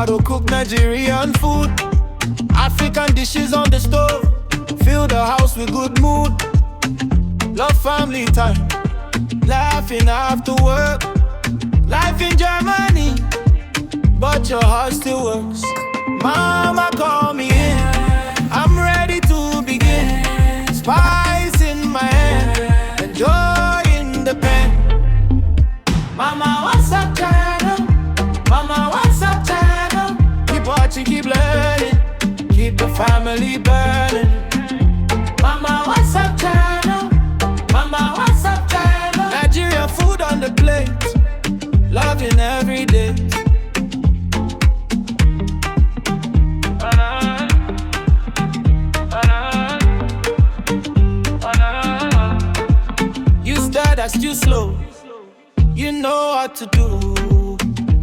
to cook Nigerian food. African dishes on the stove. Fill the house with good mood. Love family time. Laughing after work. Life in Germany, but your heart still works. Mama, call me in. I'm ready to begin. Spice in my hand, enjoying the pen. Mama, what's up, channel? Mama, what's up, channel? Keep watching, keep learning, keep the family burning. Mama, what's up, channel? Mama, what's up, channel? Nigerian food on the plate, loving every day. You start as too slow, you know what to do.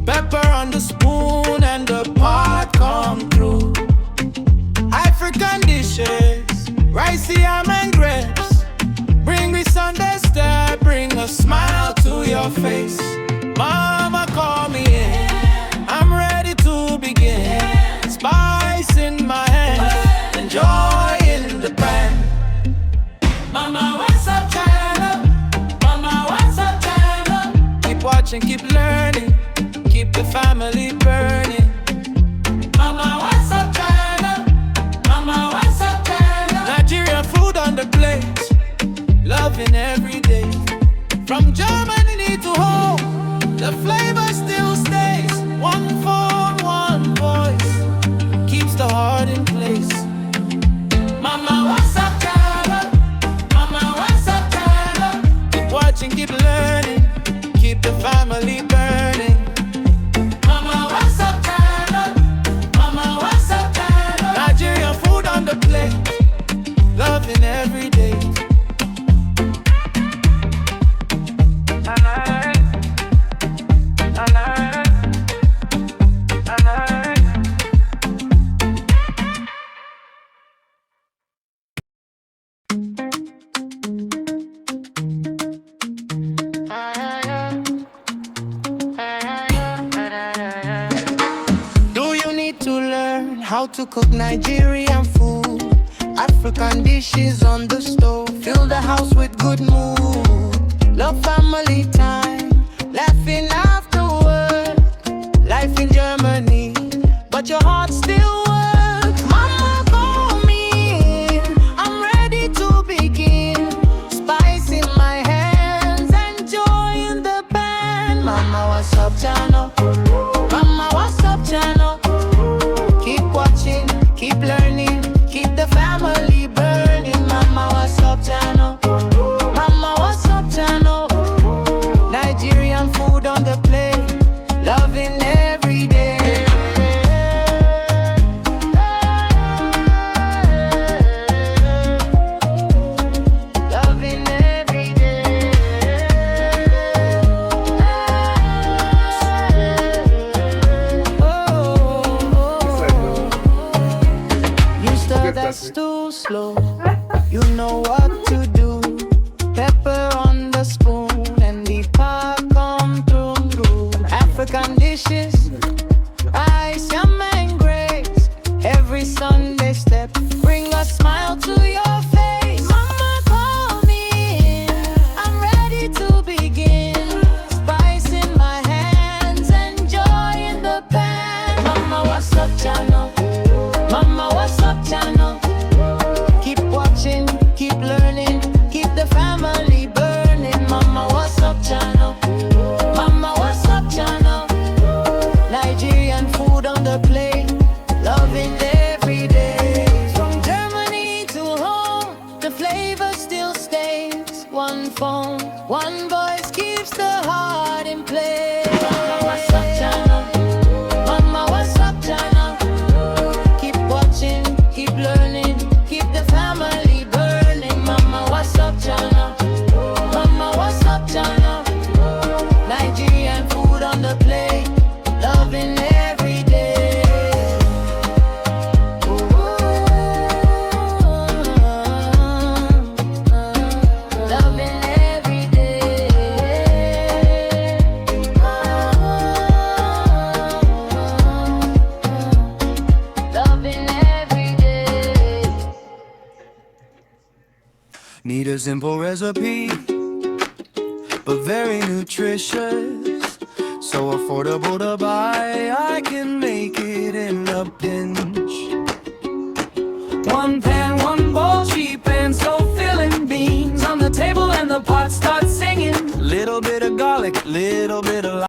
Pepper on the spoon and the pot come through. African dishes, rice, yam and grapes. Bring me Sunday step, bring a smile to your face. Mama, call me in, I'm ready to begin. Spice in my hand, enjoying the brand. Mama, what's up, channel? Mama, what's up, channel? Keep watching, keep learning, keep the family burning. Mama, what's up, channel? Mama, what's up, channel? Nigerian food on the plate, loving every day. From Germany to home, the flavor still stays. One phone, one voice, keeps the heart in place. Mama, what's up, channel? Mama, what's up, channel? Keep watching, keep learning, keep the family burning. Mama, what's up, channel? Mama, what's up, channel? Nigerian food on the plate, loving every day. How to cook Nigerian food, African dishes on the stove. Fill the house with good mood. Love family time, laughing after work. Life in Germany, but your heart still works. Mama, call me in, I'm ready to begin. Spice in my hands, enjoying the band. Mama, what's up, channel? Mama, what's up, channel? Keep learning, keep the family burning. Mama, what's up, channel? Mama, what's up, channel? Nigerian food on the plate, loving every day. Loving every day. That's too slow. You know what to do. Pepper on the spoon and the pot come through. African dishes, rice, yam and grapes. Every Sunday step, bring a smile to your face. Mama, call me in, I'm ready to begin. Spice in my hands, enjoying the pan. Mama, what's up, channel? Mama, what's up, channel? Keep watching, keep learning, keep the family burning. Mama, what's up, channel? Mama, what's up, channel? Nigerian food on the plate, loving every day. From Germany to home, the flavor still stays. One phone, one voice keeps the heart in place. Mama, what's up, channel? Mama, what's up, channel? Keep watching, keep learning, keep the family burning. Mama, what's up, channel? Mama, what's up, channel? Nigerian food on the plate, loving every day. Loving every day. Need a simple recipe, but very nutritious, so affordable to buy, I can make it in a pinch. One pan, one bowl, cheap and so filling. Beans on the table and the pot starts singing. Little bit of garlic, little bit of